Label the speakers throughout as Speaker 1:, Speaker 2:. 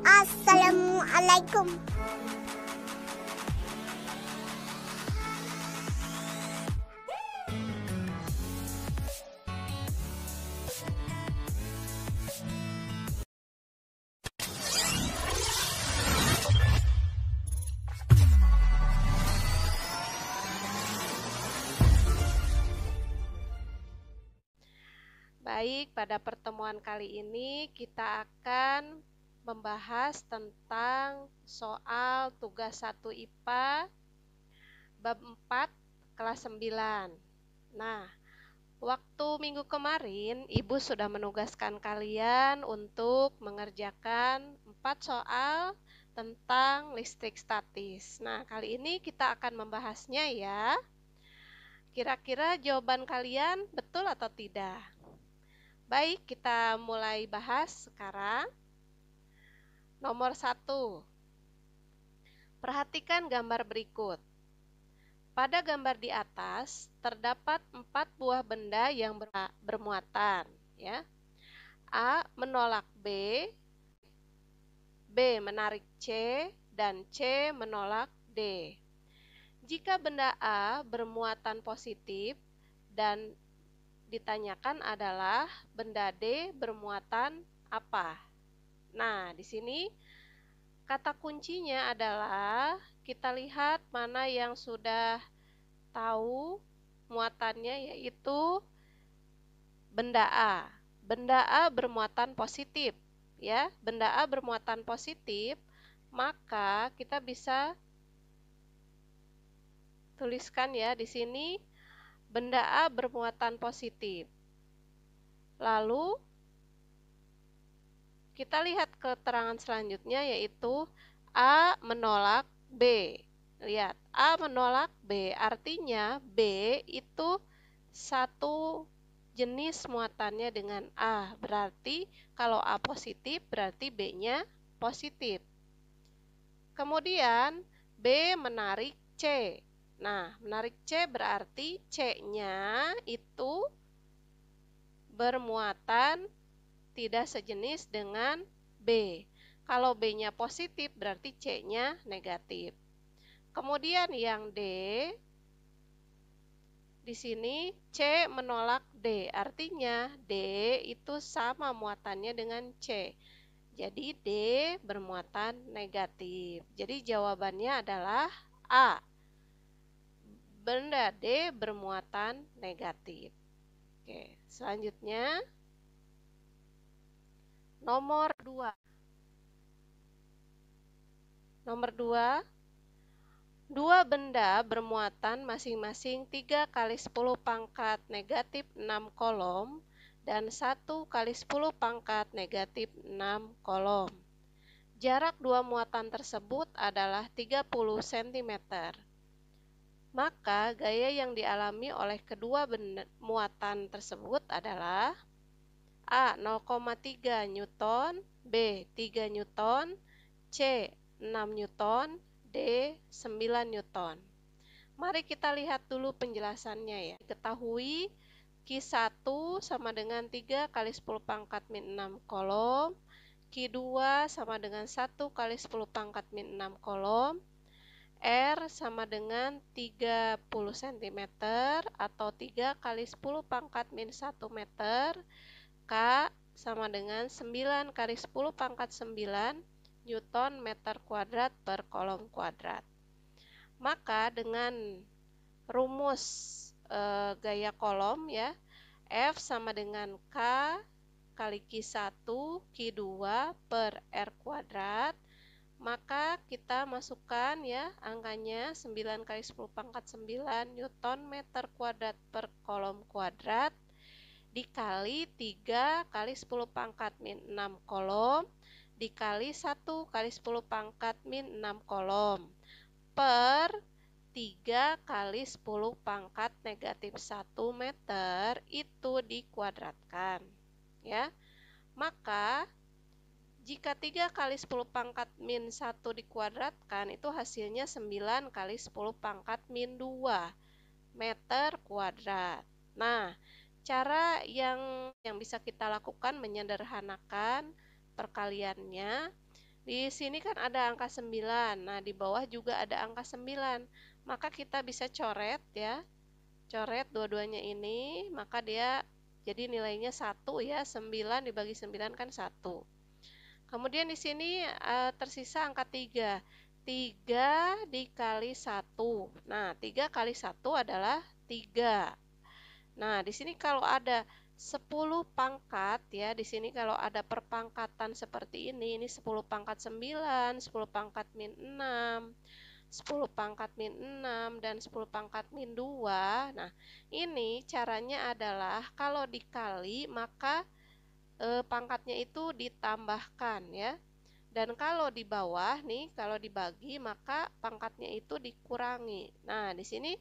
Speaker 1: Assalamualaikum.
Speaker 2: Baik, pada pertemuan kali ini kita akan membahas tentang soal tugas 1 IPA bab 4 kelas 9. Nah, waktu minggu kemarin Ibu sudah menugaskan kalian untuk mengerjakan 4 soal tentang listrik statis. Nah, kali ini kita akan membahasnya ya. Kira-kira jawaban kalian betul atau tidak? Baik, kita mulai bahas sekarang. Nomor 1. Perhatikan gambar berikut. Pada gambar di atas, terdapat 4 buah benda yang bermuatan. Ya. A menolak B, B menarik C, dan C menolak D. Jika benda A bermuatan positif dan ditanyakan adalah benda D bermuatan apa? Nah, di sini kata kuncinya adalah kita lihat mana yang sudah tahu muatannya, yaitu benda A. Benda A bermuatan positif, ya. Benda A bermuatan positif, maka kita bisa tuliskan ya di sini benda A bermuatan positif. Lalu kita lihat keterangan selanjutnya, yaitu A menolak B. Lihat, A menolak B, artinya B itu satu jenis muatannya dengan A. Berarti kalau A positif, berarti B-nya positif. Kemudian B menarik C. Nah, menarik C berarti C-nya itu bermuatan tidak sejenis dengan B. Kalau B-nya positif, berarti C-nya negatif. Kemudian yang D, di sini C menolak D, artinya D itu sama muatannya dengan C. Jadi D bermuatan negatif. Jadi jawabannya adalah A. Benda D bermuatan negatif. Oke, selanjutnya nomor 2. Nomor 2, dua benda bermuatan masing-masing 3 kali 10 pangkat negatif 6 kolom dan 1 kali 10 pangkat negatif 6 kolom. Jarak dua muatan tersebut adalah 30 cm. Maka gaya yang dialami oleh kedua muatan tersebut adalah A 0,3 Newton, B 3 Newton, C 6 Newton, D 9 Newton. Mari kita lihat dulu penjelasannya ya. Ketahui Q1 sama dengan 3 kali 10 pangkat min 6 kolom, Q2 sama dengan 1 kali 10 pangkat min 6 kolom, R sama dengan 30 cm atau 3 kali 10 pangkat min 1 meter, K sama dengan 9 kali 10 pangkat 9 Newton meter kuadrat per kolom kuadrat. Maka dengan rumus gaya kolom ya, F sama dengan K kali Q1 Q2 per R kuadrat, maka kita masukkan ya angkanya 9 kali 10 pangkat 9 Newton meter kuadrat per kolom kuadrat dikali 3 kali 10 pangkat min 6 kolom dikali 1 kali 10 pangkat min 6 kolom per 3 kali 10 pangkat negatif 1 meter itu dikuadratkan ya. Maka jika 3 kali 10 pangkat min 1 dikuadratkan, itu hasilnya 9 kali 10 pangkat min 2 meter kuadrat. Nah, cara yang bisa kita lakukan menyederhanakan perkaliannya, Di sini kan ada angka 9. Nah, di bawah juga ada angka 9. Maka kita bisa coret ya. Coret dua-duanya ini, maka dia jadi nilainya 1 ya. 9 dibagi 9 kan 1. Kemudian di sini tersisa angka 3. 3 dikali 1. Nah, 3 kali 1 adalah 3. Nah, di sini kalau ada 10 pangkat ya, di sini kalau ada perpangkatan seperti ini 10 pangkat 9, 10 pangkat min 6, 10 pangkat min 6, dan 10 pangkat min 2. Nah, ini caranya adalah kalau dikali maka pangkatnya itu ditambahkan ya. Dan kalau di bawah nih, kalau dibagi maka pangkatnya itu dikurangi. Nah, di sini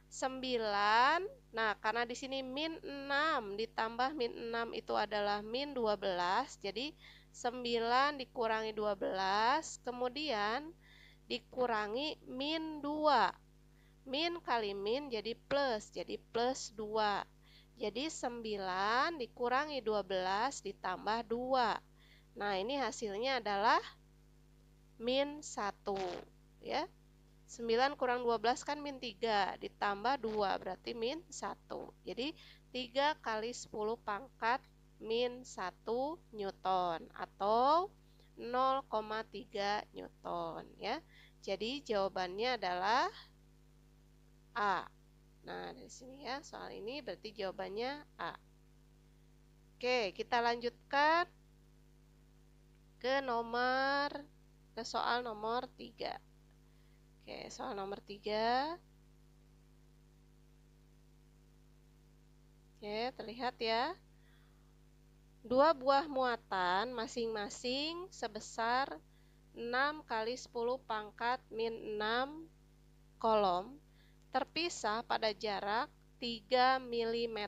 Speaker 2: 9. Nah, karena di sini min 6 ditambah min 6 itu adalah min 12. Jadi 9 dikurangi 12, kemudian dikurangi min 2. Min kali min jadi plus 2. Jadi 9 dikurangi 12 ditambah 2. Nah, ini hasilnya adalah min 1 ya. 9 kurang 12 kan min 3, ditambah 2 berarti min 1. Jadi 3 kali 10 pangkat min 1 Newton atau 0,3 Newton ya. Jadi jawabannya adalah A. Nah, dari sini ya, soal ini berarti jawabannya A. Oke, kita lanjutkan ke soal nomor 3. Oke, soal nomor 3. Oke, terlihat ya. Dua buah muatan masing-masing sebesar 6 kali 10 pangkat min 6 kolom terpisah pada jarak 3 mm.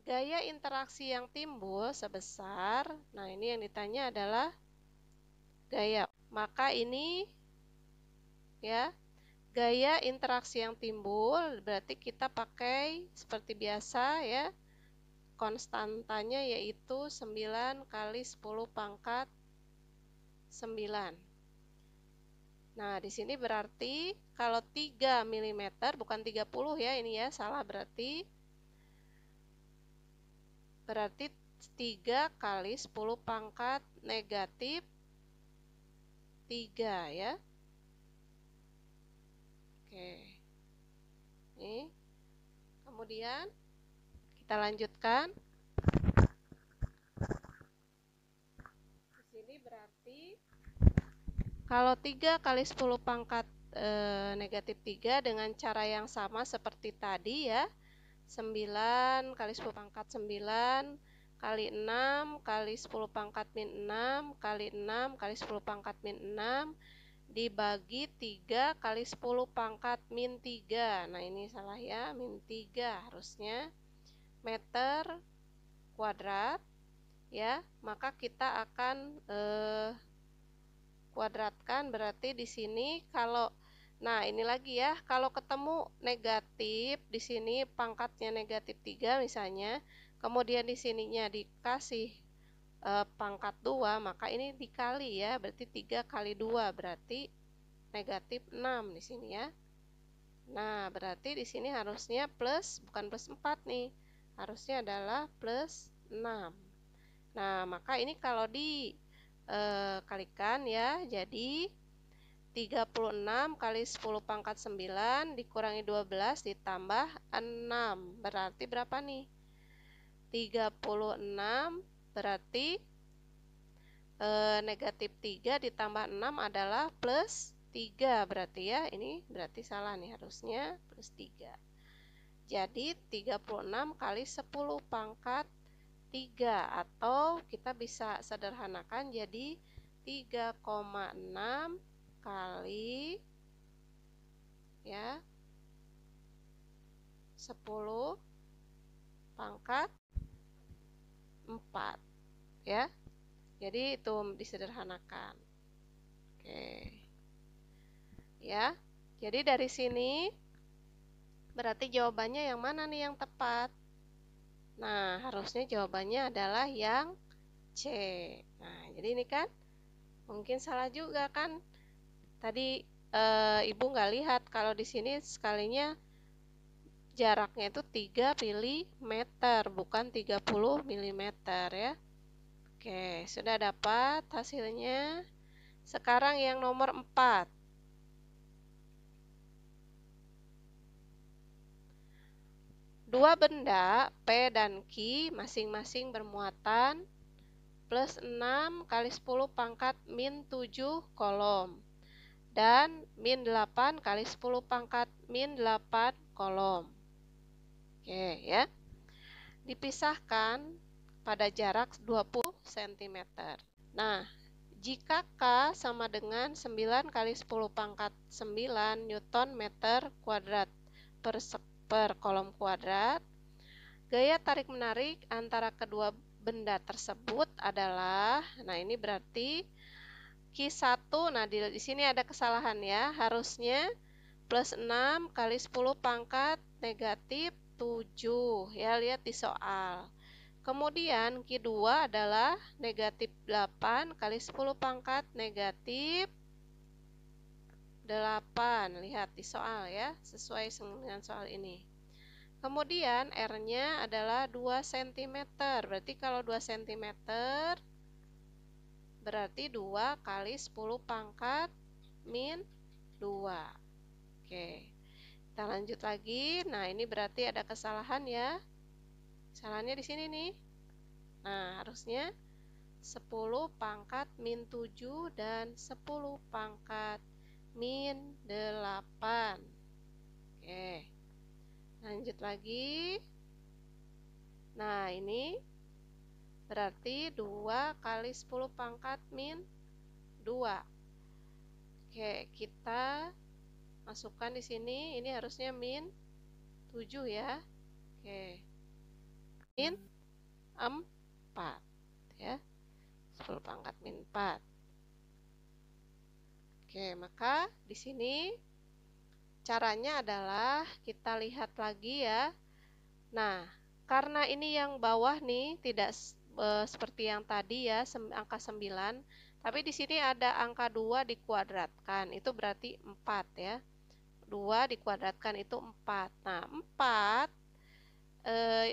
Speaker 2: Gaya interaksi yang timbul sebesar, nah ini yang ditanya adalah gaya. Maka ini ya, gaya interaksi yang timbul berarti kita pakai seperti biasa ya. Konstantanya yaitu 9 kali 10 pangkat 9. Nah, di sini berarti kalau 3 mm bukan 30 ya, ini ya, salah berarti 3 kali 10 pangkat negatif 3 ya. Oke. Ini. Kemudian kita lanjutkan. Di sini berarti kalau 3 kali 10 pangkat negatif 3 dengan cara yang sama seperti tadi ya. 9 kali 10 pangkat 9 kali 6 kali 10 pangkat min 6 kali 6 kali 10 pangkat min 6 dibagi 3 kali 10 pangkat min 3. Nah, ini salah ya, min 3 harusnya meter kuadrat ya. Maka kita akan kuadratkan, berarti di sini kalau nah ini lagi ya, kalau ketemu negatif di sini pangkatnya negatif 3 misalnya, kemudian di sininya dikasih pangkat 2, maka ini dikali ya, berarti 3 kali 2 berarti negatif 6 di sini ya. Nah, berarti di sini harusnya plus, bukan plus 4 nih. Harusnya adalah plus 6. Nah, maka ini kalau dikalikan ya, jadi 36 kali 10 pangkat 9 dikurangi 12 ditambah 6. Berarti berapa nih? 36 berarti negatif 3 ditambah 6 adalah plus 3 berarti ya. Ini berarti salah nih, harusnya plus 3. Jadi 36 kali 10 pangkat 3 atau kita bisa sederhanakan jadi 3,6 kali ya 10 pangkat 4 ya. Jadi itu disederhanakan. Oke. Ya. Jadi dari sini berarti jawabannya yang mana nih yang tepat? Nah, harusnya jawabannya adalah yang C. Nah, jadi ini kan Mungkin salah juga kan? Tadi Ibu nggak lihat kalau di sini sekalinya jaraknya itu 3 mm, bukan 30 mm ya. Oke, sudah dapat hasilnya. Sekarang yang nomor 4. Dua benda P dan Q masing-masing bermuatan plus 6 kali 10 pangkat min 7 kolom. Dan min 8 kali 10 pangkat min 8 kolom. Oke ya. Dipisahkan pada jarak 20 cm. Nah, jika K sama dengan 9 kali 10 pangkat 9 Newton meter kuadrat per kolom kuadrat, gaya tarik-menarik antara kedua benda tersebut adalah, nah ini berarti Q1, nah di sini ada kesalahan ya, harusnya plus 6 kali 10 pangkat negatif 7, ya lihat di soal. Kemudian Q2 adalah negatif 8 kali 10 pangkat negatif 8. Lihat di soal ya, sesuai dengan soal ini. Kemudian R-nya adalah 2 cm. Berarti kalau 2 cm berarti 2 kali 10 pangkat min 2. Oke. Kita lanjut lagi. Nah, ini berarti ada kesalahan ya. Kesalahannya di sini nih. Nah, harusnya 10 pangkat min 7 dan 10 pangkat min 8. Oke. Lanjut lagi. Nah, ini berarti 2 kali 10 pangkat min 2. Oke, kita masukkan di sini. Ini harusnya min 7 ya. Oke. Min 4 ya. 10 pangkat min 4. Oke, maka di sini caranya adalah kita lihat lagi ya. Nah, karena ini yang bawah nih tidak seperti yang tadi ya, angka 9, tapi di sini ada angka 2 dikuadratkan. Itu berarti 4 ya. 2 dikuadratkan itu 4. Nah, 4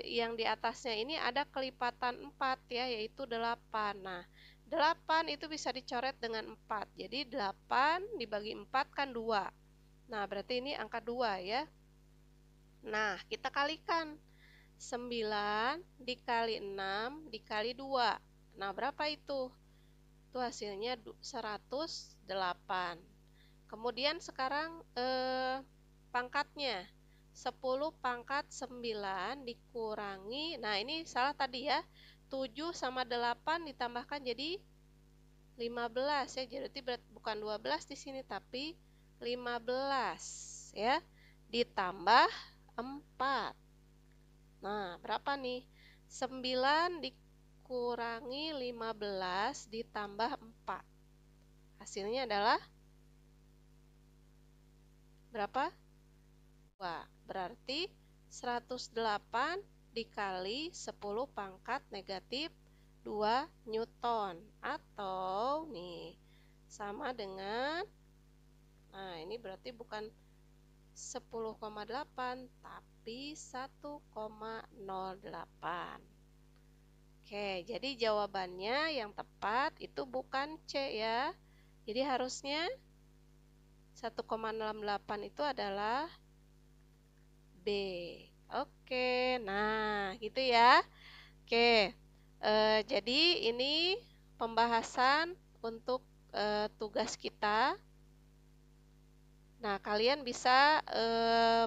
Speaker 2: yang di atasnya ini ada kelipatan 4 ya, yaitu 8. Nah, 8 itu bisa dicoret dengan 4. Jadi 8 dibagi 4 kan 2. Nah, berarti ini angka 2 ya. Nah, kita kalikan. 9 dikali 6 dikali 2. Nah, berapa itu? Itu hasilnya 108. Kemudian sekarang pangkatnya. 10 pangkat 9 dikurangi, nah ini salah tadi ya, 7 sama 8 ditambahkan jadi 15 ya, jadi bukan 12 di sini tapi 15 ya, ditambah 4. Nah, berapa nih? 9 dikurangi 15 ditambah 4. Hasilnya adalah berapa? 2. Berarti 108 dikali 10 pangkat negatif 2 Newton. Atau nih, sama dengan, nah ini berarti bukan 10,8 tapi 1,08. Oke, jadi jawabannya yang tepat itu bukan C ya. Jadi harusnya 1,68 itu adalah B. Oke, nah gitu ya. Oke, jadi ini pembahasan untuk tugas kita. Nah, kalian bisa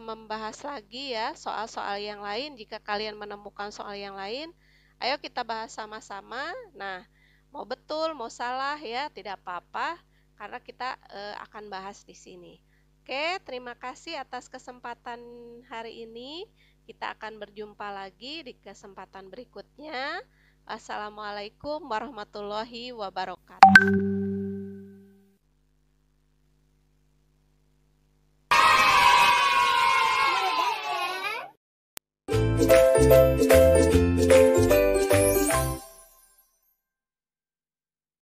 Speaker 2: membahas lagi ya soal-soal yang lain. Jika kalian menemukan soal yang lain, ayo kita bahas sama-sama. Nah, mau betul, mau salah ya, tidak apa-apa karena kita akan bahas di sini. Oke, terima kasih atas kesempatan hari ini. Kita akan berjumpa lagi di kesempatan berikutnya. Wassalamualaikum warahmatullahi wabarakatuh.